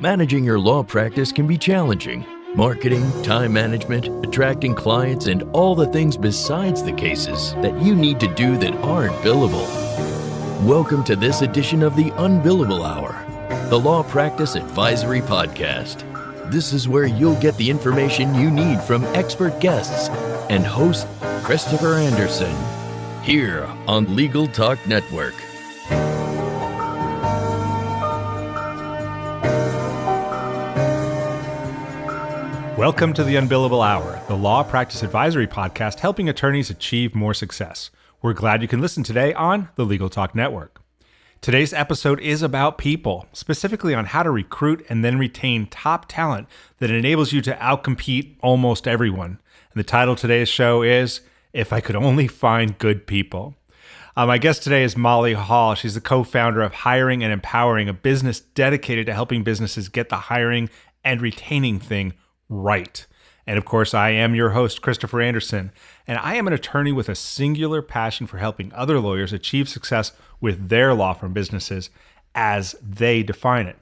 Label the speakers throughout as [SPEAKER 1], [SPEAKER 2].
[SPEAKER 1] Managing your law practice can be challenging. Marketing, time management, attracting clients, and all the things besides the cases that you need to do that aren't billable. Welcome to this edition of the Un-Billable Hour, the Law Practice Advisory Podcast. This is where you'll get the information you need from expert guests and host Christopher Anderson, here on Legal Talk Network.
[SPEAKER 2] Welcome to the Un-Billable Hour, the Law Practice Advisory Podcast helping attorneys achieve more success. We're glad you can listen today on the Legal Talk Network. Today's episode is about people, specifically on how to recruit and then retain top talent that enables you to outcompete almost everyone. And the title of today's show is, If I Could Only Find Good People. My guest today is Molly Hall. She's the co-founder of Hiring and Empowering, a business dedicated to helping businesses get the hiring and retaining thing right. And of course, I am your host, Christopher Anderson, and I am an attorney with a singular passion for helping other lawyers achieve success with their law firm businesses as they define it.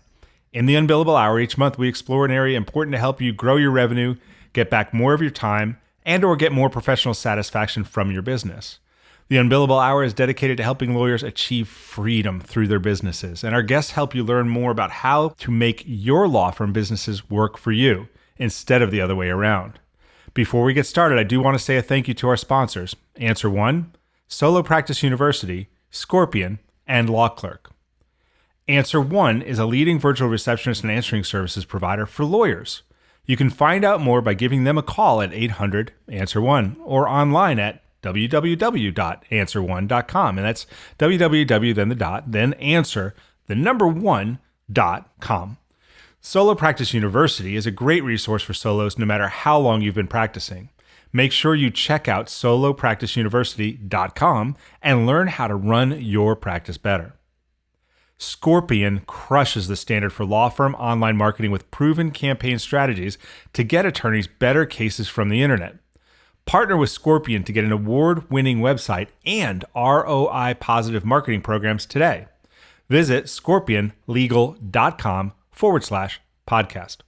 [SPEAKER 2] In the Un-Billable Hour each month, we explore an area important to help you grow your revenue, get back more of your time, and or get more professional satisfaction from your business. The Un-Billable Hour is dedicated to helping lawyers achieve freedom through their businesses, and our guests help you learn more about how to make your law firm businesses work for you, instead of the other way around. Before we get started, I do want to say a thank you to our sponsors, Answer One, Solo Practice University, Scorpion, and Law Clerk. Answer One is a leading virtual receptionist and answering services provider for lawyers. You can find out more by giving them a call at 800-ANSWER1 or online at www.answer1.com. And that's www, then the dot, then answer, the number 1.com. Solo Practice University is a great resource for solos no matter how long you've been practicing. Make sure you check out solopracticeuniversity.com and learn how to run your practice better. Scorpion crushes the standard for law firm online marketing with proven campaign strategies to get attorneys better cases from the internet. Partner with Scorpion to get an award-winning website and ROI positive marketing programs today. Visit scorpionlegal.com/podcast.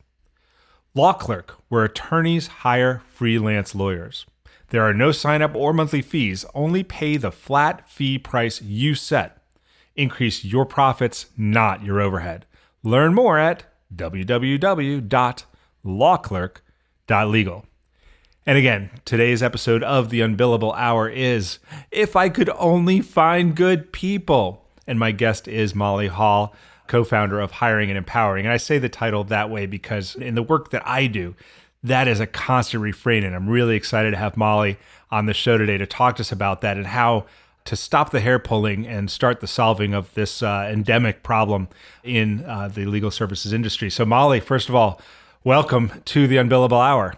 [SPEAKER 2] Law Clerk, where attorneys hire freelance lawyers. There are no sign-up or monthly fees, only pay the flat fee price you set. Increase your profits, not your overhead. Learn more at www.lawclerk.legal. And again, today's episode of the Un-Billable Hour is If I Could Only Find Good People. And my guest is Molly Hall, co-founder of Hiring and Empowering. And I say the title that way because in the work that I do, that is a constant refrain. And I'm really excited to have Molly on the show today to talk to us about that and how to stop the hair pulling and start the solving of this endemic problem in the legal services industry. So Molly, first of all, welcome to the Un-Billable Hour.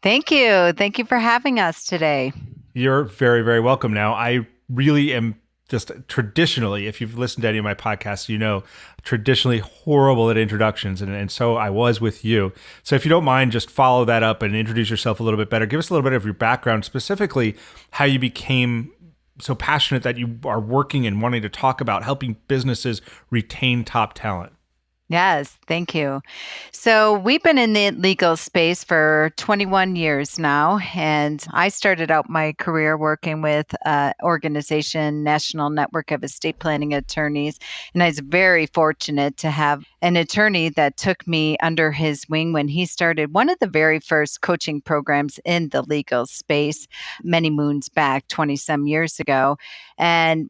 [SPEAKER 3] Thank you. Thank you for having us today.
[SPEAKER 2] You're very, very welcome. Now, I really am just traditionally, if you've listened to any of my podcasts, you know, traditionally horrible at introductions. And so I was with you. So if you don't mind, just follow that up and introduce yourself a little bit better. Give us a little bit of your background, specifically how you became so passionate that you are working and wanting to talk about helping businesses retain top talent.
[SPEAKER 3] Yes, thank you. So we've been in the legal space for 21 years now, and I started out my career working with an organization, National Network of Estate Planning Attorneys, and I was very fortunate to have an attorney that took me under his wing when he started one of the very first coaching programs in the legal space many moons back, 20-some years ago. And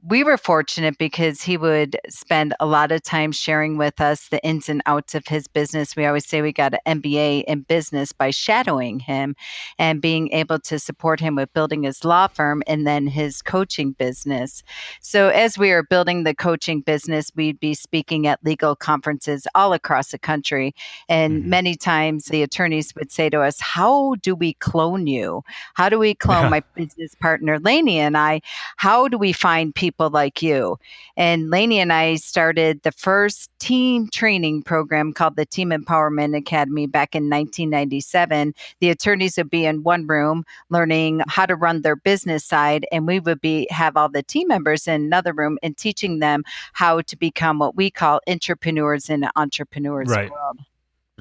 [SPEAKER 3] we were fortunate because he would spend a lot of time sharing with us the ins and outs of his business. We always say we got an MBA in business by shadowing him and being able to support him with building his law firm and then his coaching business. So as we were building the coaching business, we'd be speaking at legal conferences all across the country. And many times the attorneys would say to us, how do we clone you? How do we clone my business partner, Lainey, and I? How do we find people like you? And Lainey and I started the first team training program called the Team Empowerment Academy back in 1997. The attorneys would be in one room learning how to run their business side, and we would have all the team members in another room and teaching them how to become what we call entrepreneurs in an entrepreneur's
[SPEAKER 2] Right.
[SPEAKER 3] world.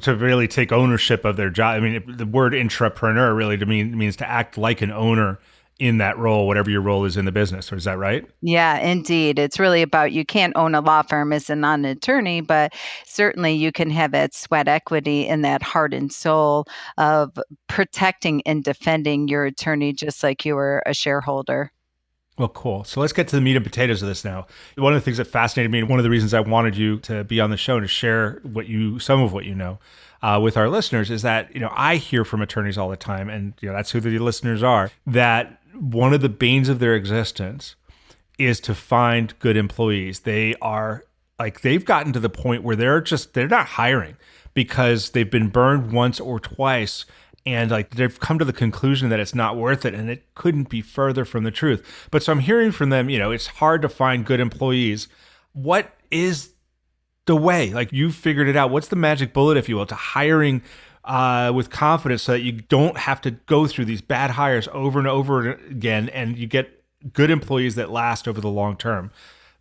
[SPEAKER 2] To really take ownership of their job. I mean, the word intrapreneur really to me means to act like an owner in that role, whatever your role is in the business. Or is that right?
[SPEAKER 3] Yeah, indeed. It's really about you can't own a law firm as a non-attorney, but certainly you can have that sweat equity and that heart and soul of protecting and defending your attorney just like you were a shareholder.
[SPEAKER 2] Well, cool. So let's get to the meat and potatoes of this now. One of the things that fascinated me, and one of the reasons I wanted you to be on the show and to share some of what you know, with our listeners, is that I hear from attorneys all the time, and that's who the listeners are. That one of the banes of their existence is to find good employees. They've gotten to the point where they're not hiring because they've been burned once or twice. And they've come to the conclusion that it's not worth it, and it couldn't be further from the truth. But so I'm hearing from them, it's hard to find good employees. What is the way? You've figured it out. What's the magic bullet, if you will, to hiring with confidence so that you don't have to go through these bad hires over and over again, and you get good employees that last over the long term?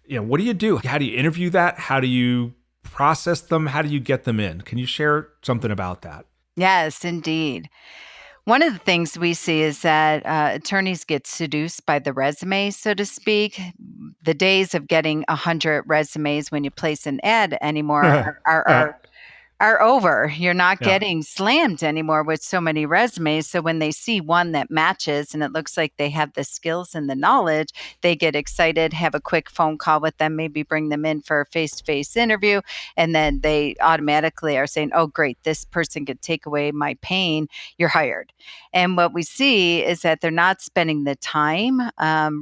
[SPEAKER 2] What do you do? How do you interview that? How do you process them? How do you get them in? Can you share something about that?
[SPEAKER 3] Yes, indeed. One of the things we see is that attorneys get seduced by the resume, so to speak. The days of getting 100 resumes when you place an ad anymore are over. You're not
[SPEAKER 2] Yeah.
[SPEAKER 3] getting slammed anymore with so many resumes. So when they see one that matches and it looks like they have the skills and the knowledge, they get excited, have a quick phone call with them, maybe bring them in for a face-to-face interview. And then they automatically are saying, oh, great, this person could take away my pain. You're hired. And what we see is that they're not spending the time,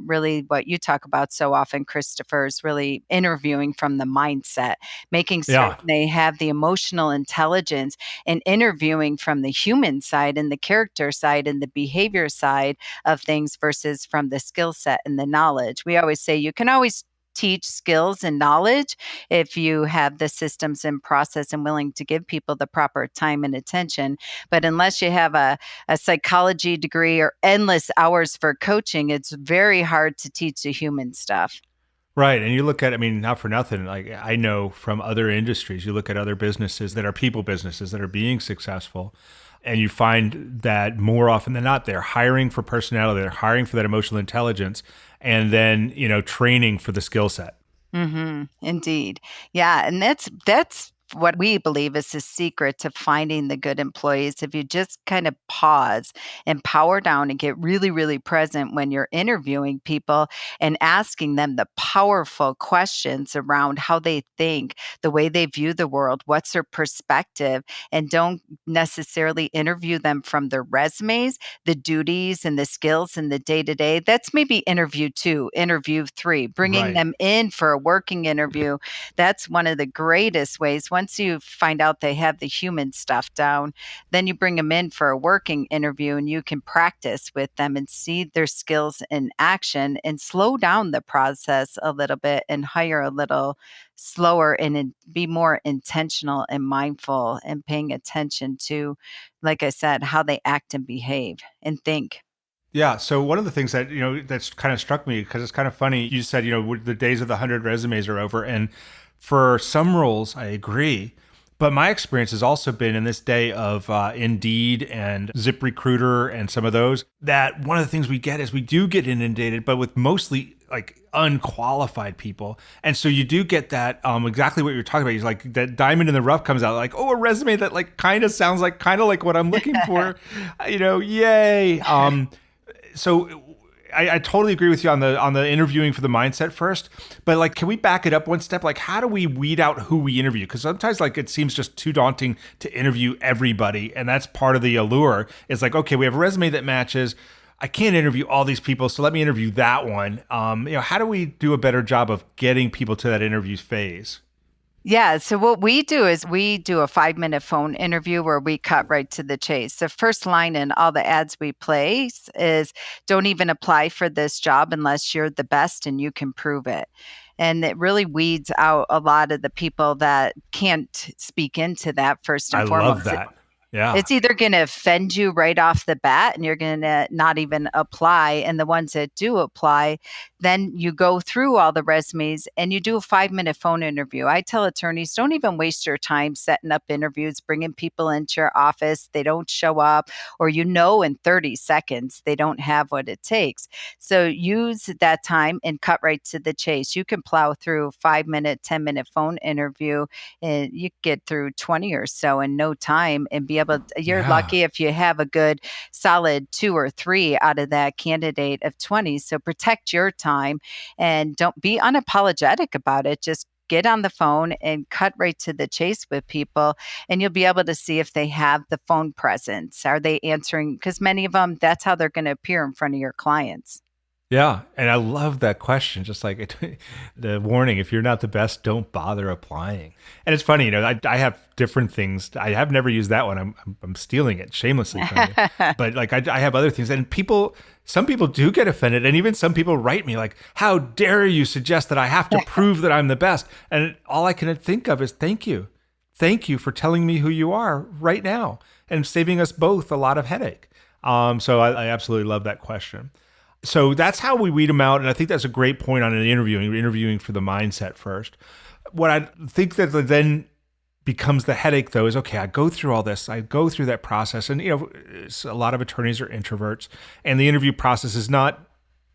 [SPEAKER 3] really what you talk about so often, Christopher, is really interviewing from the mindset, making certain they have the emotional intelligence and interviewing from the human side and the character side and the behavior side of things versus from the skill set and the knowledge. We always say you can always teach skills and knowledge if you have the systems and process and willing to give people the proper time and attention. But unless you have a psychology degree or endless hours for coaching, it's very hard to teach the human stuff.
[SPEAKER 2] Right. And you look at, not for nothing, I know from other industries, you look at other businesses that are people businesses that are being successful, and you find that more often than not, they're hiring for personality, they're hiring for that emotional intelligence, and then, training for the skill set.
[SPEAKER 3] Mm-hmm. Indeed. Yeah. And that's what we believe is the secret to finding the good employees. If you just kind of pause and power down and get really, really present when you're interviewing people and asking them the powerful questions around how they think, the way they view the world, what's their perspective, and don't necessarily interview them from their resumes, the duties and the skills and the day to day. That's maybe interview 2, interview 3, bringing them in for a working interview. That's one of the greatest ways. Once you find out they have the human stuff down, then you bring them in for a working interview and you can practice with them and see their skills in action and slow down the process a little bit and hire a little slower and be more intentional and mindful and paying attention to, like I said, how they act and behave and think.
[SPEAKER 2] Yeah. So one of the things that, that's kind of struck me, because it's kind of funny, you said, the days of the 100 resumes are over. And for some roles, I agree. But my experience has also been in this day of Indeed and ZipRecruiter and some of those, that one of the things we get is we do get inundated, but with mostly unqualified people. And so you do get that exactly what you're talking about. He's that diamond in the rough comes out, a resume that kind of sounds like what I'm looking for, yay. So I totally agree with you on the interviewing for the mindset first, but can we back it up one step? How do we weed out who we interview? Because sometimes it seems just too daunting to interview everybody, and that's part of the allure. It's okay, we have a resume that matches. I can't interview all these people, so let me interview that one. How do we do a better job of getting people to that interview phase?
[SPEAKER 3] Yeah. So what we do is we do a 5-minute phone interview where we cut right to the chase. The first line in all the ads we place is don't even apply for this job unless you're the best and you can prove it. And it really weeds out a lot of the people that can't speak into that first and foremost.
[SPEAKER 2] I love that. Yeah.
[SPEAKER 3] It's either going to offend you right off the bat and you're going to not even apply. And the ones that do apply, then you go through all the resumes and you do a 5-minute phone interview. I tell attorneys, don't even waste your time setting up interviews, bringing people into your office. They don't show up, or in 30 seconds, they don't have what it takes. So use that time and cut right to the chase. You can plow through a 5-minute, 10-minute phone interview and you get through 20 or so in no time and be able to, you're lucky if you have a good solid 2 or 3 out of that candidate of 20. So protect your time and don't be unapologetic about it. Just get on the phone and cut right to the chase with people, and you'll be able to see if they have the phone presence. Are they answering? Because many of them, that's how they're going to appear in front of your clients.
[SPEAKER 2] Yeah. And I love that question. Just like the warning, if you're not the best, don't bother applying. And it's funny, I have different things. I have never used that one. I'm stealing it shamelessly from you. But like I have other things, and some people do get offended. And even some people write me like, how dare you suggest that I have to prove that I'm the best? And all I can think of is thank you. Thank you for telling me who you are right now and saving us both a lot of headache. So I absolutely love that question. So that's how we weed them out. And I think that's a great point on interviewing for the mindset first. What I think that then becomes the headache, though, is, okay, I go through all this. I go through that process. And, a lot of attorneys are introverts. And the interview process is not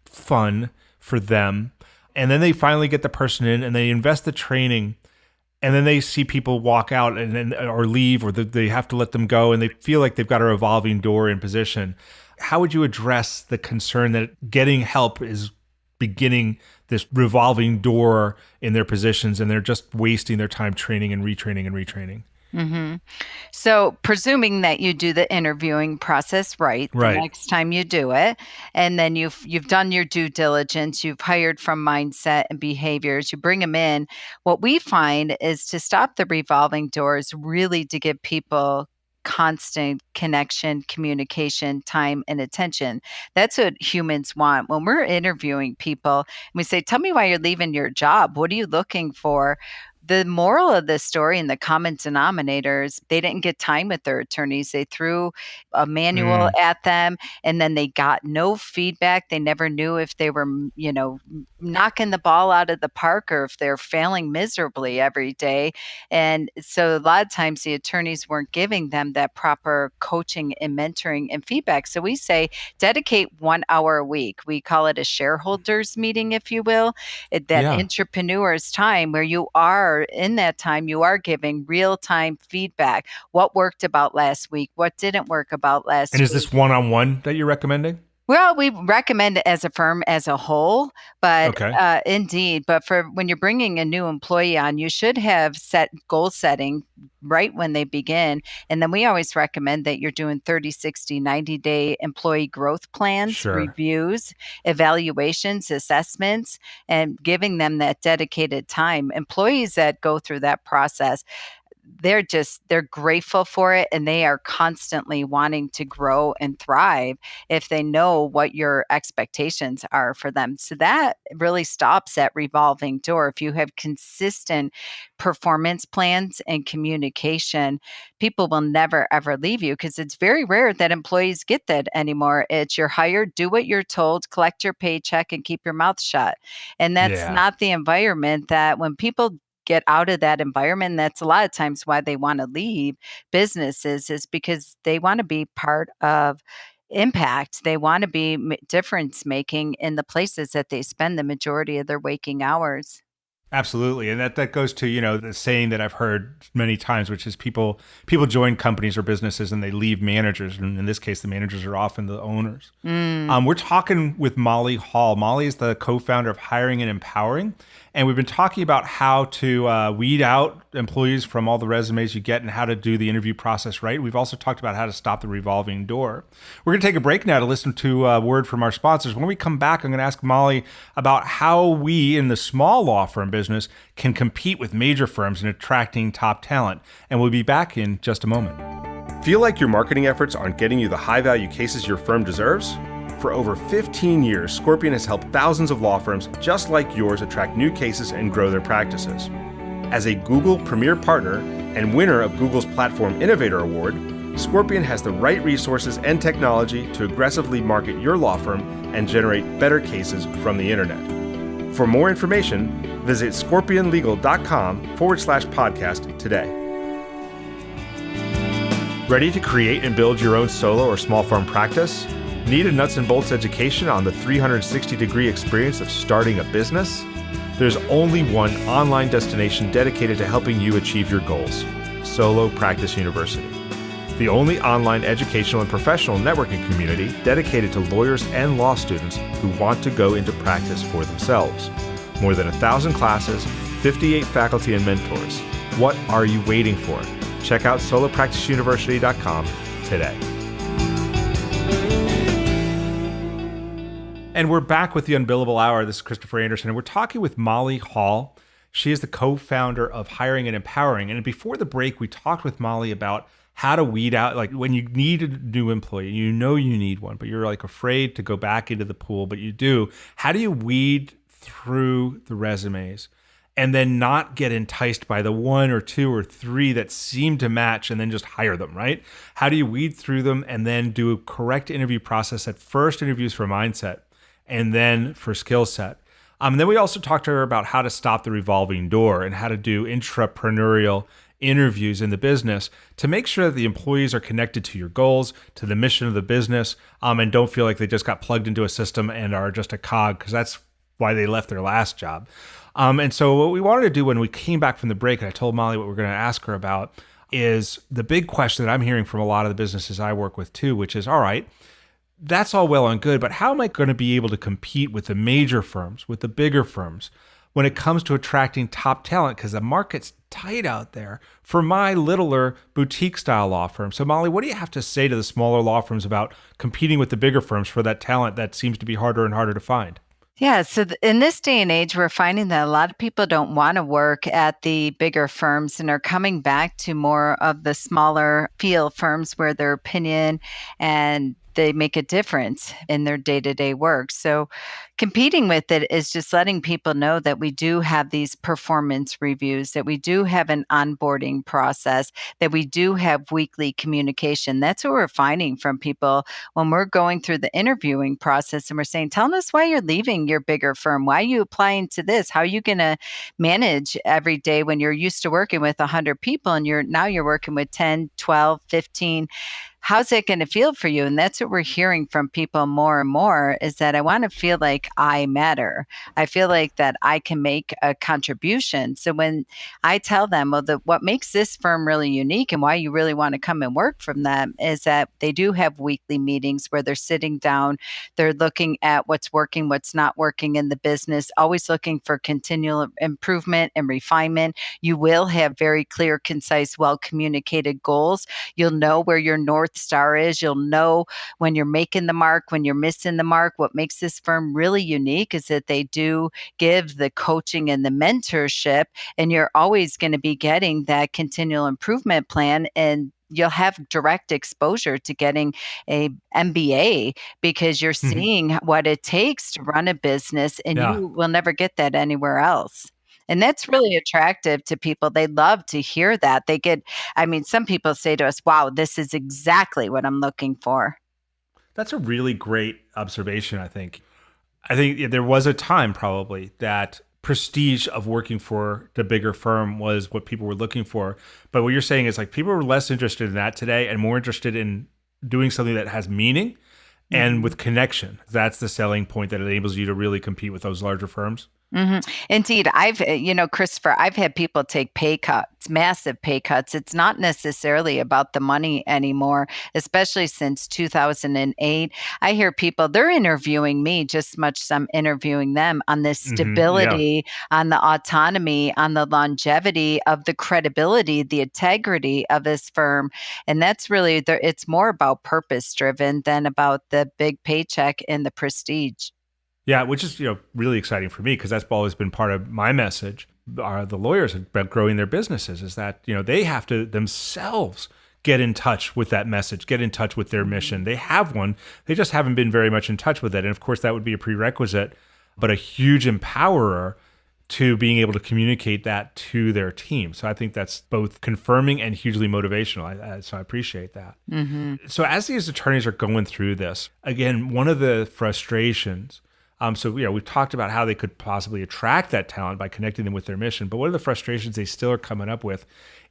[SPEAKER 2] fun for them. And then they finally get the person in and they invest the training. And then they see people walk out or leave, or they have to let them go. And they feel like they've got a revolving door in position. How would you address the concern that getting help is beginning this revolving door in their positions and they're just wasting their time training and retraining and retraining?
[SPEAKER 3] Mm-hmm. So presuming that you do the interviewing process right the next time you do it, and then you've done your due diligence, you've hired from mindset and behaviors, you bring them in. What we find is to stop the revolving doors, really to give people constant connection, communication, time, and attention. That's what humans want. When we're interviewing people and we say, tell me why you're leaving your job. What are you looking for? The moral of the story and the common denominators, they didn't get time with their attorneys. They threw a manual at them and then they got no feedback. They never knew if they were, knocking the ball out of the park or if they're failing miserably every day. And so a lot of times the attorneys weren't giving them that proper coaching and mentoring and feedback. So we say dedicate 1 hour a week. We call it a shareholders meeting, if you will. Entrepreneur's time, where you are in that time, you are giving real-time feedback. What worked about last week? What didn't work about last week?
[SPEAKER 2] And is this one-on-one that you're recommending?
[SPEAKER 3] Well, we recommend it as a firm as a whole, but indeed. But for when you're bringing a new employee on, you should have set goal setting right when they begin. And then we always recommend that you're doing 30, 60, 90-day employee growth plans, reviews, evaluations, assessments, and giving them that dedicated time. Employees that go through that process, they're grateful for it, and they are constantly wanting to grow and thrive if they know what your expectations are for them. So that really stops that revolving door. If you have consistent performance plans and communication, people will never ever leave you, because it's very rare that employees get that anymore. It's you're hired, do what you're told, collect your paycheck, and keep your mouth shut. And that's not the environment that when people get out of that environment. That's a lot of times why they want to leave businesses, is because they want to be part of impact. They want to be difference making in the places that they spend the majority of their waking hours.
[SPEAKER 2] Absolutely. And that goes to, the saying that I've heard many times, which is people join companies or businesses and they leave managers. And in this case, the managers are often the owners. We're talking with Molly Hall. Molly is the co-founder of Hiring and Empowering. And we've been talking about how to weed out employees from all the resumes you get and how to do the interview process right. We've also talked about how to stop the revolving door. We're going to take a break now to listen to a word from our sponsors. When we come back, I'm going to ask Molly about how we in the small law firm business can compete with major firms in attracting top talent. And we'll be back in just a moment. Feel like your marketing efforts aren't getting you the high-value cases your firm deserves? For over 15 years, Scorpion has helped thousands of law firms just like yours attract new cases and grow their practices. As a Google Premier Partner and winner of Google's Platform Innovator Award, Scorpion has the right resources and technology to aggressively market your law firm and generate better cases from the internet. For more information, visit scorpionlegal.com/podcast today. Ready to create and build your own solo or small firm practice? Need a nuts and bolts education on the 360-degree experience of starting a business? There's only one online destination dedicated to helping you achieve your goals: Solo Practice University. The only online educational and professional networking community dedicated to lawyers and law students who want to go into practice for themselves. More than 1,000 classes, 58 faculty and mentors. What are you waiting for? Check out solopracticeuniversity.com today. And we're back with the Un-Billable Hour. This is Christopher Anderson, and we're talking with Molly Hall. She is the co-founder of Hiring and Empowering. And before the break, we talked with Molly about how to weed out, like when you need a new employee, you know you need one, but you're like afraid to go back into the pool, but you do. How do you weed through the resumes and then not get enticed by the one or two or three that seem to match and then just hire them, right? How do you weed through them and then do a correct interview process at first interviews for mindset and then for skill set? And then we also talked to her about how to stop the revolving door and how to do intrapreneurial interviews in the business to make sure that the employees are connected to your goals, to the mission of the business, and don't feel like they just got plugged into a system and are just a cog, because that's why they left their last job. And so what we wanted to do when we came back from the break, and I told Molly what we're going to ask her about, is the big question that I'm hearing from a lot of the businesses I work with too, which is, all right, that's all well and good, but how am I going to be able to compete with the major firms, with the bigger firms, when it comes to attracting top talent? Because the market's tight out there for my littler boutique style law firm. So Molly, what do you have to say to the smaller law firms about competing with the bigger firms for that talent that seems to be harder and harder to find?
[SPEAKER 3] Yeah, so in this day and age, we're finding that a lot of people don't want to work at the bigger firms and are coming back to more of the smaller feel firms where their opinion and they make a difference in their day-to-day work. So competing with it is just letting people know that we do have these performance reviews, that we do have an onboarding process, that we do have weekly communication. That's what we're finding from people when we're going through the interviewing process and we're saying, tell us why you're leaving your bigger firm. Why are you applying to this? How are you going to manage every day when you're used to working with 100 people and now you're working with 10, 12, 15? How's it going to feel for you? And that's what we're hearing from people more and more, is that I want to feel like I matter. I feel like that I can make a contribution. So when I tell them, well, what makes this firm really unique and why you really want to come and work from them is that they do have weekly meetings where they're sitting down, they're looking at what's working, what's not working in the business, always looking for continual improvement and refinement. You will have very clear, concise, well-communicated goals. You'll know where your North Star is. You'll know when you're making the mark, when you're missing the mark. What makes this firm really unique is that they do give the coaching and the mentorship, and you're always going to be getting that continual improvement plan, and you'll have direct exposure to getting a MBA because you're seeing what it takes to run a business, and you will never get that anywhere else. And that's really attractive to people. They love to hear that. Some people say to us, wow, this is exactly what I'm looking for.
[SPEAKER 2] That's a really great observation, I think. I think there was a time probably that prestige of working for the bigger firm was what people were looking for. But what you're saying is like people are less interested in that today and more interested in doing something that has meaning and with connection. That's the selling point that enables you to really compete with those larger firms.
[SPEAKER 3] Mm-hmm. Indeed. Christopher, I've had people take pay cuts, massive pay cuts. It's not necessarily about the money anymore, especially since 2008. I hear people, they're interviewing me just as much as I'm interviewing them on the stability, on the autonomy, on the longevity of the credibility, the integrity of this firm. And that's really, it's more about purpose driven than about the big paycheck and the prestige.
[SPEAKER 2] Yeah, which is really exciting for me because that's always been part of my message. The lawyers about growing their businesses is that they have to themselves get in touch with that message, get in touch with their mission. They have one, they just haven't been very much in touch with it. And of course, that would be a prerequisite, but a huge empowerer to being able to communicate that to their team. So I think that's both confirming and hugely motivational. So I appreciate that. So as these attorneys are going through this, again, one of the frustrations, we've talked about how they could possibly attract that talent by connecting them with their mission. But one of the frustrations they still are coming up with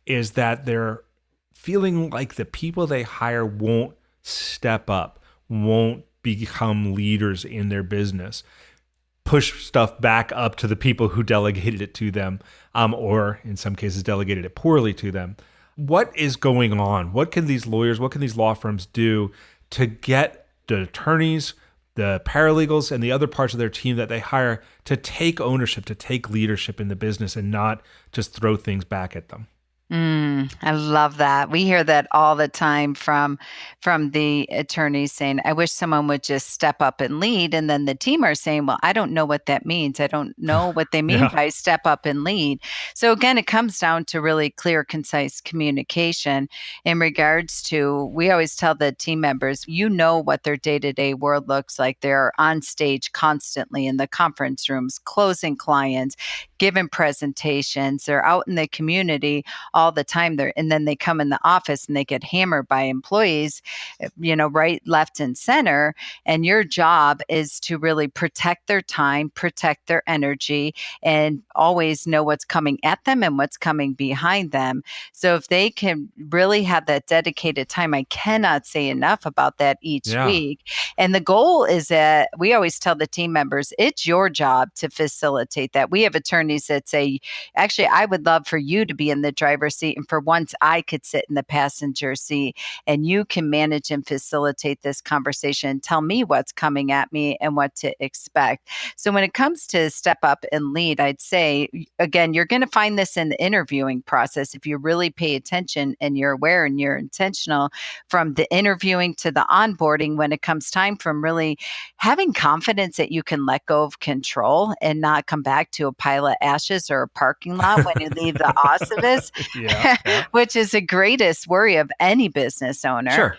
[SPEAKER 2] is that they're feeling like the people they hire won't step up, won't become leaders in their business, push stuff back up to the people who delegated it to them, or in some cases delegated it poorly to them. What is going on? What can these lawyers, what can these law firms do to get the attorneys, the paralegals, and the other parts of their team that they hire to take ownership, to take leadership in the business and not just throw things back at them?
[SPEAKER 3] I love that. We hear that all the time from the attorneys saying, I wish someone would just step up and lead. And then the team are saying, well, I don't know what that means. I don't know what they mean by step up and lead. So again, it comes down to really clear, concise communication in regards to, we always tell the team members, you know what their day-to-day world looks like. They're on stage constantly in the conference rooms, closing clients, giving presentations. They're out in the community all the time there. And then they come in the office and they get hammered by employees, right, left, and center. And your job is to really protect their time, protect their energy, and always know what's coming at them and what's coming behind them. So if they can really have that dedicated time, I cannot say enough about that each week. And the goal is that we always tell the team members, it's your job to facilitate that. We have attorneys that say, actually, I would love for you to be in the driver's seat, and for once I could sit in the passenger seat, and you can manage and facilitate this conversation, tell me what's coming at me and what to expect. So when it comes to step up and lead, I'd say, again, you're going to find this in the interviewing process. If you really pay attention and you're aware and you're intentional from the interviewing to the onboarding, when it comes time from really having confidence that you can let go of control and not come back to a pile of ashes or a parking lot when you leave the office, which is the greatest worry of any business owner.
[SPEAKER 2] Sure.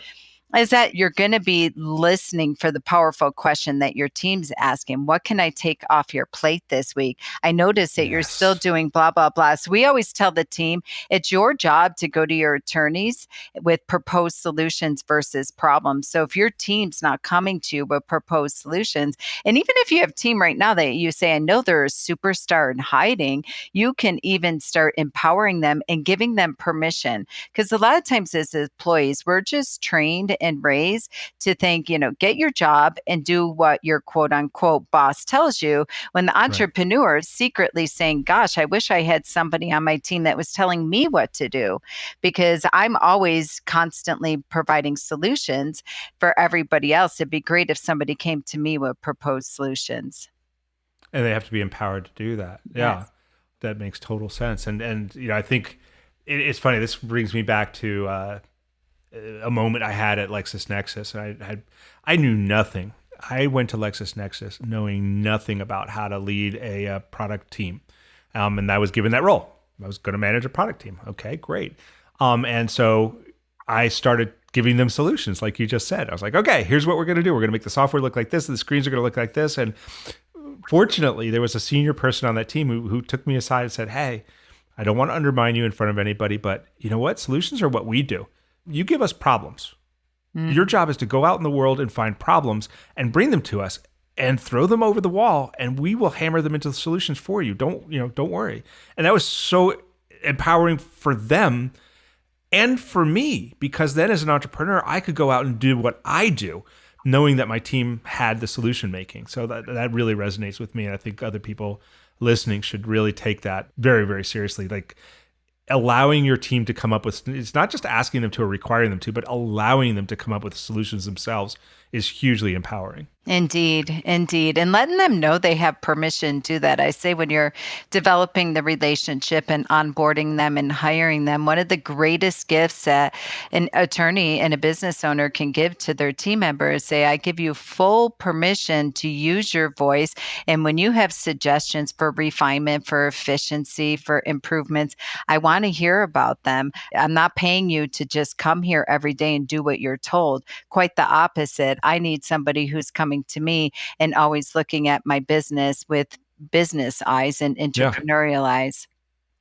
[SPEAKER 3] Is that you're going to be listening for the powerful question that your team's asking. What can I take off your plate this week? I notice that you're still doing blah, blah, blah. So we always tell the team, it's your job to go to your attorneys with proposed solutions versus problems. So if your team's not coming to you with proposed solutions, and even if you have a team right now that you say, I know they're a superstar in hiding, you can even start empowering them and giving them permission. Because a lot of times as employees, we're just trained and raised to think, get your job and do what your quote unquote boss tells you, when the entrepreneur is secretly saying, gosh, I wish I had somebody on my team that was telling me what to do, because I'm always constantly providing solutions for everybody else. It'd be great if somebody came to me with proposed solutions.
[SPEAKER 2] And they have to be empowered to do that. Yeah, that makes total sense. And I think it's funny. This brings me back to a moment I had at LexisNexis. And I knew nothing. I went to LexisNexis knowing nothing about how to lead a product team. And I was given that role. I was going to manage a product team. Okay, great. And so I started giving them solutions like you just said. I was like, okay, here's what we're going to do. We're going to make the software look like this. And the screens are going to look like this. And fortunately, there was a senior person on that team who took me aside and said, hey, I don't want to undermine you in front of anybody, but you know what? Solutions are what we do. You give us problems. Your job is to go out in the world and find problems and bring them to us and throw them over the wall, and we will hammer them into the solutions for you. Don't worry. And that was so empowering for them and for me, because then as an entrepreneur, I could go out and do what I do, knowing that my team had the solution making. So that really resonates with me. And I think other people listening should really take that very, very seriously. Like, allowing your team to come up with, it's not just asking them to or requiring them to, but allowing them to come up with solutions themselves is hugely empowering.
[SPEAKER 3] Indeed. And letting them know they have permission to do that. I say when you're developing the relationship and onboarding them and hiring them, one of the greatest gifts that an attorney and a business owner can give to their team members, say, I give you full permission to use your voice. And when you have suggestions for refinement, for efficiency, for improvements, I want to hear about them. I'm not paying you to just come here every day and do what you're told. Quite the opposite. I need somebody who's coming to me and always looking at my business with business eyes and
[SPEAKER 2] Yeah.
[SPEAKER 3] entrepreneurial eyes.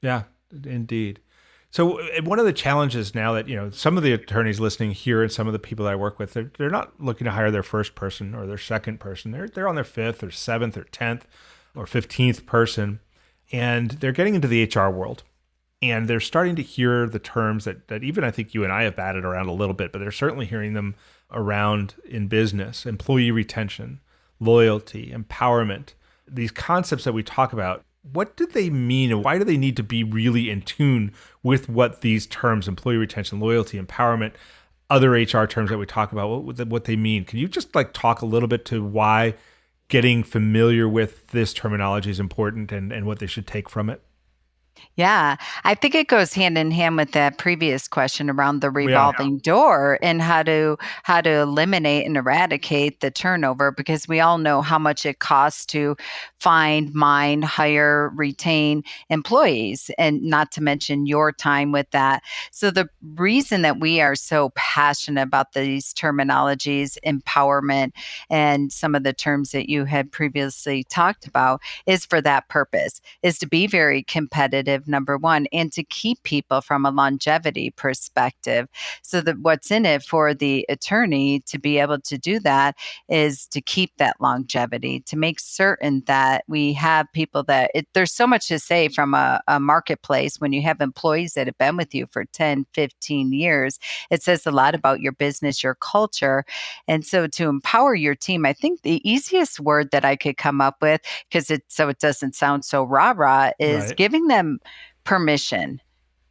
[SPEAKER 2] Yeah, indeed. So one of the challenges now that, some of the attorneys listening here and some of the people that I work with, they're not looking to hire their first person or their second person. They're on their fifth or seventh or 10th or 15th person, and they're getting into the HR world. And they're starting to hear the terms that even I think you and I have batted around a little bit, but they're certainly hearing them around in business: employee retention, loyalty, empowerment. These concepts that we talk about, what do they mean, and why do they need to be really in tune with what these terms, employee retention, loyalty, empowerment, other HR terms that we talk about, what they mean? Can you just talk a little bit to why getting familiar with this terminology is important and what they should take from it?
[SPEAKER 3] Yeah, I think it goes hand in hand with that previous question around the revolving door and how to eliminate and eradicate the turnover, because we all know how much it costs to find, mine, hire, retain employees, and not to mention your time with that. So the reason that we are so passionate about these terminologies, empowerment, and some of the terms that you had previously talked about is for that purpose, is to be very competitive, number one, and to keep people from a longevity perspective. So that what's in it for the attorney to be able to do that is to keep that longevity, to make certain that we have people that there's so much to say from a marketplace when you have employees that have been with you for 10, 15 years. It says a lot about your business, your culture. And so to empower your team, I think the easiest word that I could come up with, because it doesn't sound so rah-rah, is
[SPEAKER 2] Right.
[SPEAKER 3] giving them permission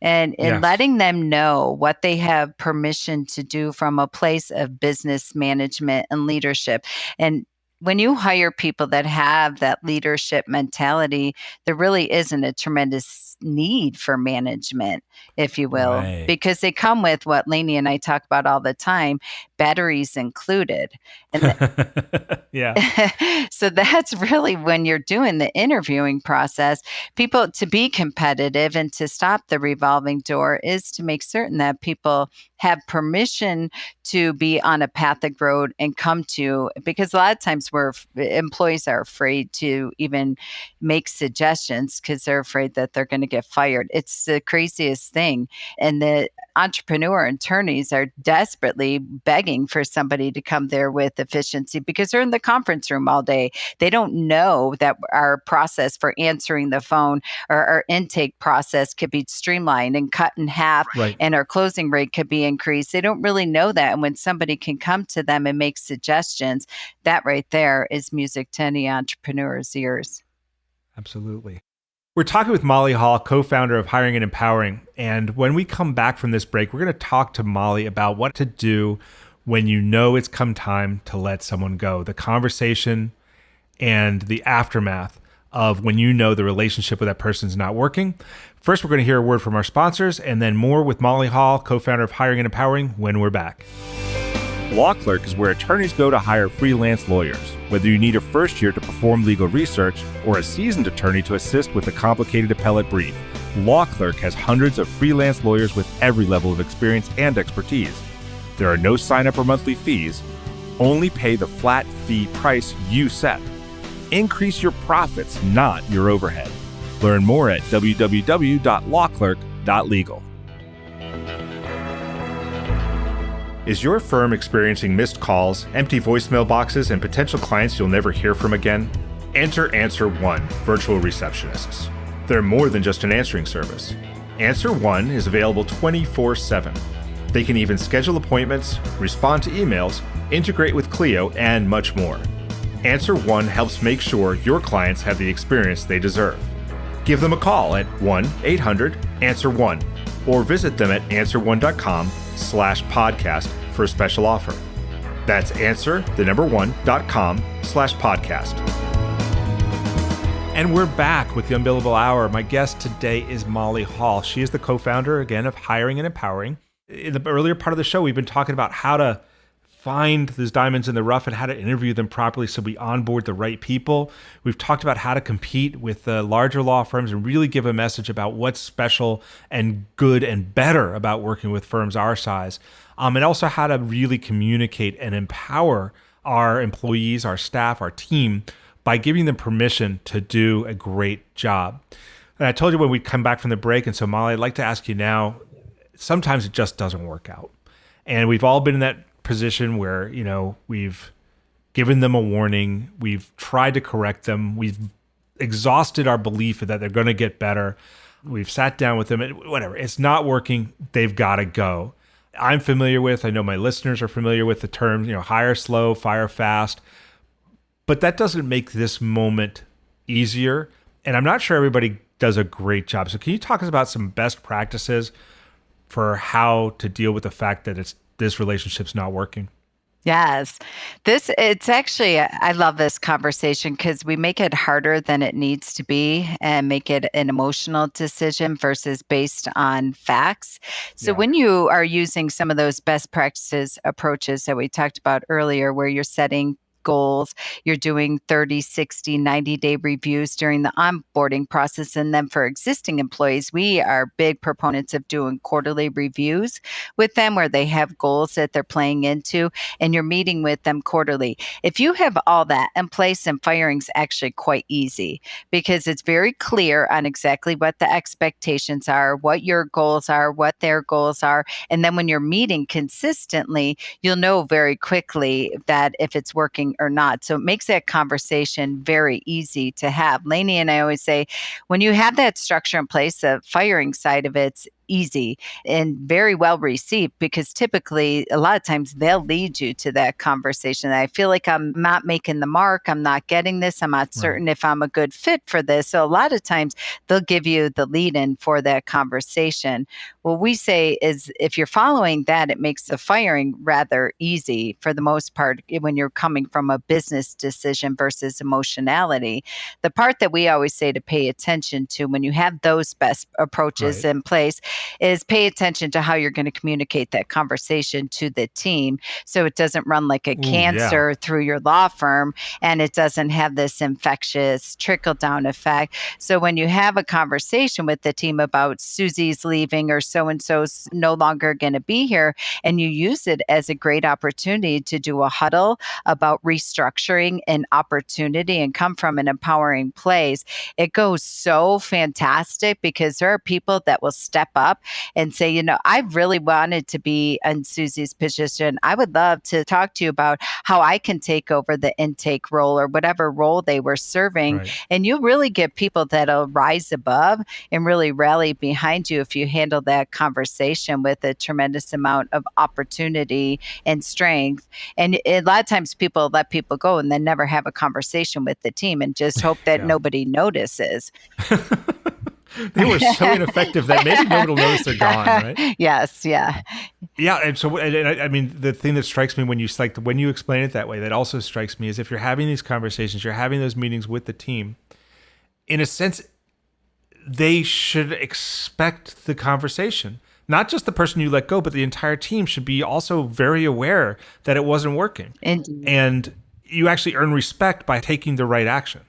[SPEAKER 3] and
[SPEAKER 2] Yes.
[SPEAKER 3] letting them know what they have permission to do from a place of business management and leadership. And when you hire people that have that leadership mentality, there really isn't a tremendous need for management, if you will,
[SPEAKER 2] Right.
[SPEAKER 3] because they come with what Lainey and I talk about all the time, batteries included. And
[SPEAKER 2] Yeah.
[SPEAKER 3] so that's really when you're doing the interviewing process, people to be competitive and to stop the revolving door is to make certain that people have permission to be on a path of growth and come to, because a lot of times employees are afraid to even make suggestions because they're afraid that they're going to get fired. It's the craziest thing. And the entrepreneur attorneys are desperately begging for somebody to come there with efficiency because they're in the conference room all day. They don't know that our process for answering the phone or our intake process could be streamlined and cut in half,
[SPEAKER 2] Right.
[SPEAKER 3] and our closing rate could be increased. They don't really know that. And when somebody can come to them and make suggestions, that right there is music to any entrepreneur's ears.
[SPEAKER 2] Absolutely. We're talking with Molly Hall, co-founder of Hiring and Empowering. And when we come back from this break, we're going to talk to Molly about what to do when you know it's come time to let someone go. The conversation and the aftermath of when you know the relationship with that person's not working. First, we're going to hear a word from our sponsors, and then more with Molly Hall, co-founder of Hiring and Empowering, when we're back. Law Clerk is where attorneys go to hire freelance lawyers. Whether you need a first year to perform legal research or a seasoned attorney to assist with a complicated appellate brief, Law Clerk has hundreds of freelance lawyers with every level of experience and expertise. There are no sign-up or monthly fees. Only pay the flat fee price you set. Increase your profits, not your overhead. Learn more at www.lawclerk.legal. Is your firm experiencing missed calls, empty voicemail boxes, and potential clients you'll never hear from again? Enter Answer One virtual receptionists. They're more than just an answering service. Answer One is available 24/7. They can even schedule appointments, respond to emails, integrate with Clio, and much more. Answer One helps make sure your clients have the experience they deserve. Give them a call at 1-800-ANSWER1 or visit them at answer1.com/podcast for a special offer. That's answer1.com/podcast. And we're back with the Un-Billable Hour. My guest today is Molly Hall. She is the co-founder, again, of Hiring and Empowering. In the earlier part of the show, we've been talking about how to find those diamonds in the rough and how to interview them properly so we onboard the right people. We've talked about how to compete with the larger law firms and really give a message about what's special and good and better about working with firms our size, and also how to really communicate and empower our employees, our staff, our team. by giving them permission to do a great job. And I told you when we come back from the break, and so Molly, I'd like to ask you now, sometimes it just doesn't work out. And we've all been in that position where, we've given them a warning, we've tried to correct them, we've exhausted our belief that they're going to get better. We've sat down with them, and whatever, it's not working, they've got to go. I know my listeners are familiar with the terms, hire slow, fire fast, but that doesn't make this moment easier. And I'm not sure everybody does a great job. So can you talk us about some best practices for how to deal with the fact that this relationship's not working?
[SPEAKER 3] Yes. It's actually, I love this conversation because we make it harder than it needs to be and make it an emotional decision versus based on facts. So when you are using some of those best practices approaches that we talked about earlier, where you're setting goals, you're doing 30, 60, 90-day reviews during the onboarding process. And then for existing employees, we are big proponents of doing quarterly reviews with them where they have goals that they're playing into and you're meeting with them quarterly. If you have all that in place, then firing's actually quite easy because it's very clear on exactly what the expectations are, what your goals are, what their goals are. And then when you're meeting consistently, you'll know very quickly that if it's working or not. So it makes that conversation very easy to have. Lainey and I always say, when you have that structure in place, the firing side of it's easy and very well received because typically a lot of times they'll lead you to that conversation. I feel like I'm not making the mark. I'm not getting this. I'm not certain if I'm a good fit for this. So a lot of times they'll give you the lead in for that conversation. What we say is if you're following that, it makes the firing rather easy for the most part when you're coming from a business decision versus emotionality. The part that we always say to pay attention to when you have those best approaches in place is pay attention to how you're going to communicate that conversation to the team so it doesn't run like a cancer through your law firm and it doesn't have this infectious trickle-down effect. So when you have a conversation with the team about Susie's leaving or so-and-so's no longer going to be here, and you use it as a great opportunity to do a huddle about restructuring an opportunity and come from an empowering place, it goes so fantastic because there are people that will step up and say, I've really wanted to be in Susie's position. I would love to talk to you about how I can take over the intake role or whatever role they were serving.
[SPEAKER 2] Right.
[SPEAKER 3] And you really get people that'll rise above and really rally behind you if you handle that conversation with a tremendous amount of opportunity and strength. And a lot of times people let people go and then never have a conversation with the team and just hope that nobody notices.
[SPEAKER 2] They were so ineffective that maybe nobody will notice they're gone, right?
[SPEAKER 3] Yes, yeah.
[SPEAKER 2] Yeah, and so I mean, the thing that strikes me when you explain it that way, that also strikes me is if you're having these conversations, you're having those meetings with the team, in a sense, they should expect the conversation. Not just the person you let go, but the entire team should be also very aware that it wasn't working.
[SPEAKER 3] Indeed.
[SPEAKER 2] And you actually earn respect by taking the right action.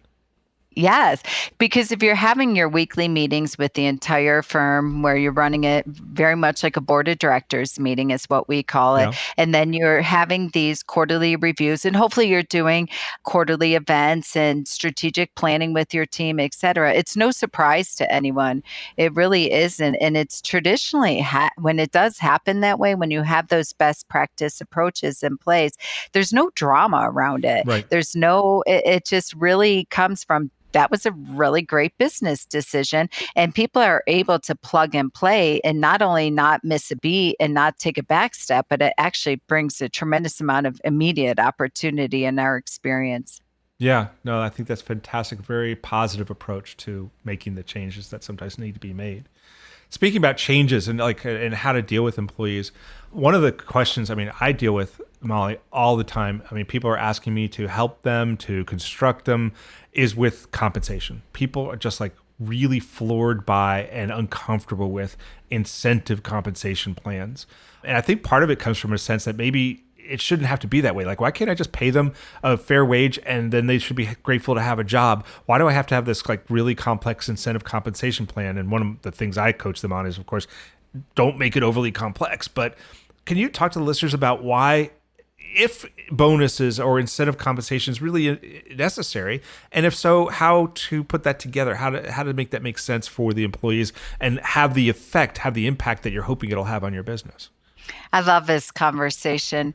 [SPEAKER 3] Yes, because if you're having your weekly meetings with the entire firm where you're running it very much like a board of directors meeting is what we call it. And then you're having these quarterly reviews and hopefully you're doing quarterly events and strategic planning with your team, et cetera. It's no surprise to anyone. It really isn't. And it's traditionally when it does happen that way, when you have those best practice approaches in place, there's no drama around it.
[SPEAKER 2] Right.
[SPEAKER 3] There's no, it just really comes from that was a really great business decision. And people are able to plug and play and not only not miss a beat and not take a back step, but it actually brings a tremendous amount of immediate opportunity in our experience.
[SPEAKER 2] Yeah, no, I think that's fantastic. Very positive approach to making the changes that sometimes need to be made. Speaking about changes and how to deal with employees, one of the questions, I deal with, Molly, all the time. People are asking me to help them, to construct them, is with compensation. People are just really floored by and uncomfortable with incentive compensation plans. And I think part of it comes from a sense that maybe it shouldn't have to be that way. Why can't I just pay them a fair wage and then they should be grateful to have a job? Why do I have to have this really complex incentive compensation plan? And one of the things I coach them on is, of course, don't make it overly complex. But can you talk to the listeners about why if bonuses or incentive compensation is really necessary, and if so, how to put that together, how to make that make sense for the employees and have the impact that you're hoping it'll have on your business.
[SPEAKER 3] I love this conversation.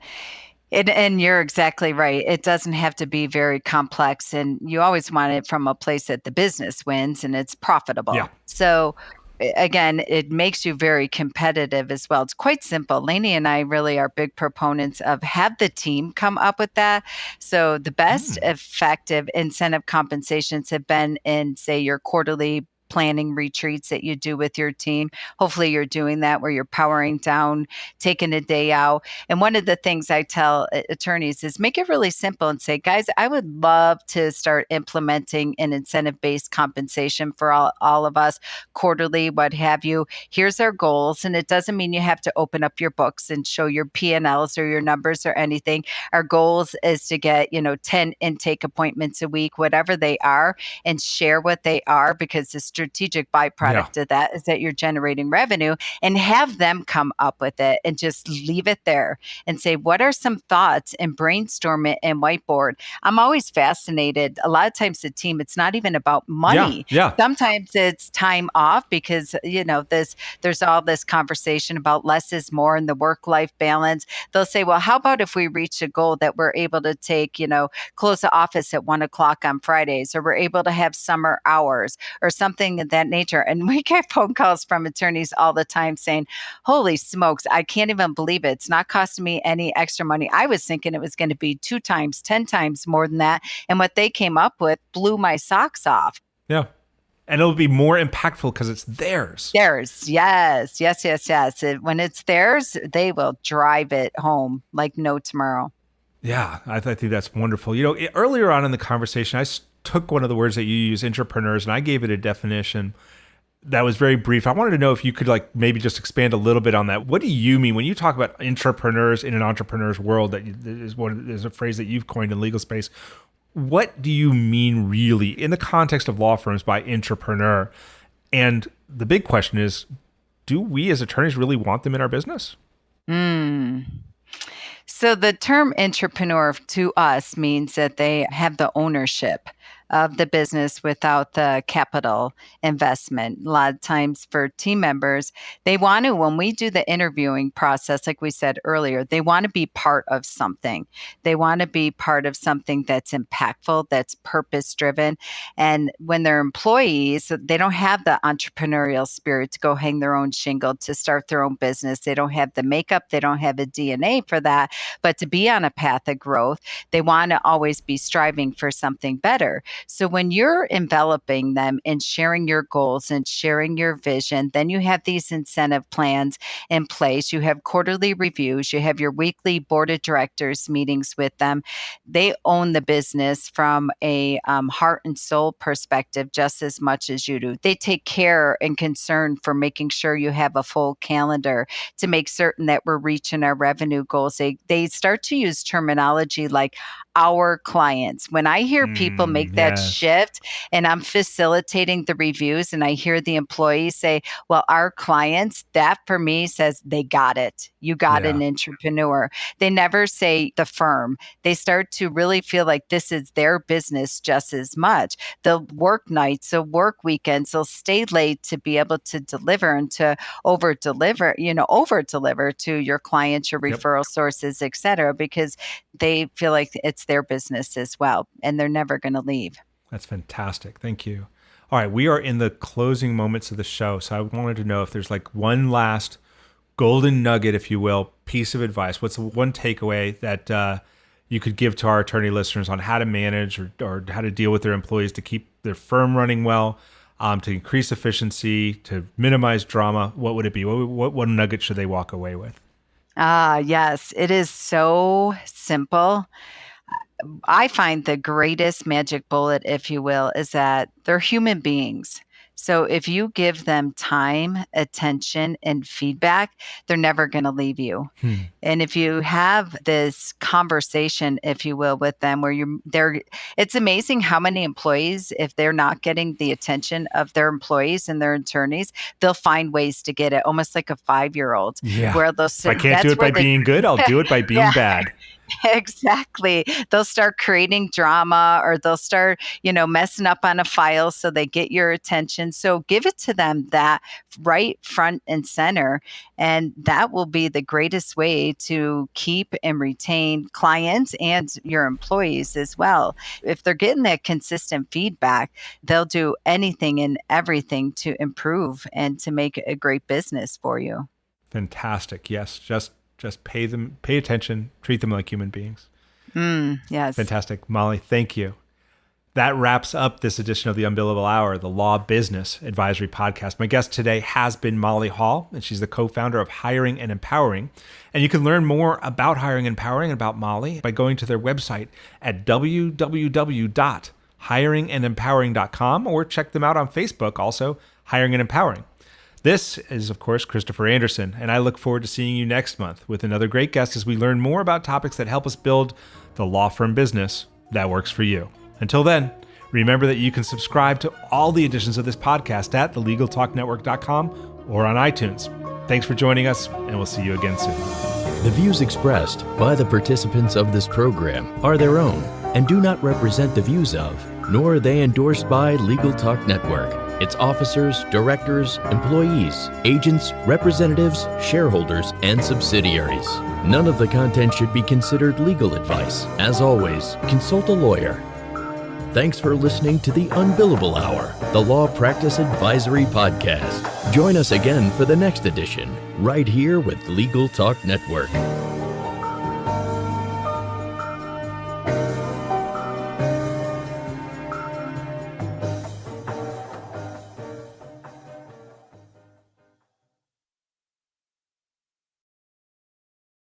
[SPEAKER 3] And you're exactly right. It doesn't have to be very complex. And you always want it from a place that the business wins and it's profitable.
[SPEAKER 2] Yeah.
[SPEAKER 3] So, again, it makes you very competitive as well. It's quite simple. Lainey and I really are big proponents of have the team come up with that. So, the best effective incentive compensations have been in, say, your quarterly planning retreats that you do with your team. Hopefully you're doing that where you're powering down, taking a day out. And one of the things I tell attorneys is make it really simple and say, guys, I would love to start implementing an incentive-based compensation for all of us quarterly, what have you. Here's our goals. And it doesn't mean you have to open up your books and show your P&Ls or your numbers or anything. Our goals is to get, 10 intake appointments a week, whatever they are, and share what they are, because the strategic byproduct of that is that you're generating revenue, and have them come up with it and just leave it there and say, what are some thoughts, and brainstorm it and whiteboard. I'm always fascinated. A lot of times the team, it's not even about money.
[SPEAKER 2] Yeah.
[SPEAKER 3] Sometimes it's time off because, there's all this conversation about less is more and the work-life balance. They'll say, well, how about if we reach a goal that we're able to take, close the office at 1:00 on Fridays, or we're able to have summer hours or something of that nature. And we get phone calls from attorneys all the time saying, holy smokes, I can't even believe it. It's not costing me any extra money. I was thinking it was going to be 2 times, 10 times more than that. And what they came up with blew my socks off.
[SPEAKER 2] Yeah. And it'll be more impactful because it's theirs.
[SPEAKER 3] Theirs. Yes. When it's theirs, they will drive it home like no tomorrow.
[SPEAKER 2] Yeah, I think that's wonderful. Earlier on in the conversation, I took one of the words that you use, entrepreneurs, and I gave it a definition that was very brief. I wanted to know if you could maybe just expand a little bit on that. What do you mean when you talk about entrepreneurs in an entrepreneur's world? That is a phrase that you've coined in legal space. What do you mean really in the context of law firms by entrepreneur? And the big question is, do we as attorneys really want them in our business?
[SPEAKER 3] So the term entrepreneur to us means that they have the ownership of the business without the capital investment. A lot of times for team members, they want to, when we do the interviewing process, like we said earlier, they want to be part of something. They want to be part of something that's impactful, that's purpose-driven. And when they're employees, they don't have the entrepreneurial spirit to go hang their own shingle, to start their own business. They don't have the makeup. They don't have a DNA for that. But to be on a path of growth, they want to always be striving for something better. So when you're enveloping them and sharing your goals and sharing your vision, then you have these incentive plans in place. You have quarterly reviews. You have your weekly board of directors meetings with them. They own the business from a heart and soul perspective just as much as you do. They take care and concern for making sure you have a full calendar to make certain that we're reaching our revenue goals. They start to use terminology like our clients. When I hear people make that shift and I'm facilitating the reviews and I hear the employees say, well, our clients, that for me says they got it. You got an entrepreneur. They never say the firm. They start to really feel like this is their business just as much. They'll work nights, they'll work weekends, they'll stay late to be able to deliver and to over deliver to your clients, your referral sources, et cetera, because they feel like it's their business as well, and they're never going to leave.
[SPEAKER 2] That's fantastic. Thank you. All right, we are in the closing moments of the show, so I wanted to know if there's one last golden nugget, if you will, piece of advice. What's the one takeaway that you could give to our attorney listeners on how to manage or how to deal with their employees to keep their firm running well, to increase efficiency, to minimize drama? What would it be? What one nugget should they walk away with?
[SPEAKER 3] Yes, it is so simple. I find the greatest magic bullet, if you will, is that they're human beings. So if you give them time, attention, and feedback, they're never going to leave you. And if you have this conversation, if you will, with them where it's amazing how many employees, if they're not getting the attention of their employees and their attorneys, they'll find ways to get it, almost like a 5-year-old.
[SPEAKER 2] Yeah.
[SPEAKER 3] Where they'll say,
[SPEAKER 2] if I can't do it by being good, I'll do it by being bad.
[SPEAKER 3] Exactly. They'll start creating drama or they'll start, messing up on a file so they get your attention. So give it to them that right front and center. And that will be the greatest way to keep and retain clients and your employees as well. If they're getting that consistent feedback, they'll do anything and everything to improve and to make a great business for you.
[SPEAKER 2] Fantastic. Yes. Just pay attention, treat them like human beings.
[SPEAKER 3] Yes.
[SPEAKER 2] Fantastic. Molly, thank you. That wraps up this edition of the Un-Billable Hour, the Law Business Advisory Podcast. My guest today has been Molly Hall, and she's the co-founder of Hiring and Empowering. And you can learn more about Hiring and Empowering and about Molly by going to their website at www.hiringandempowering.com, or check them out on Facebook, also Hiring and Empowering. This is, of course, Christopher Anderson, and I look forward to seeing you next month with another great guest as we learn more about topics that help us build the law firm business that works for you. Until then, remember that you can subscribe to all the editions of this podcast at thelegaltalknetwork.com or on iTunes. Thanks for joining us, and we'll see you again soon.
[SPEAKER 1] The views expressed by the participants of this program are their own and do not represent the views of, nor are they endorsed by Legal Talk Network, its officers, directors, employees, agents, representatives, shareholders, and subsidiaries. None of the content should be considered legal advice. As always, consult a lawyer. Thanks for listening to the Un-Billable Hour, the Law Practice Advisory Podcast. Join us again for the next edition, right here with Legal Talk Network.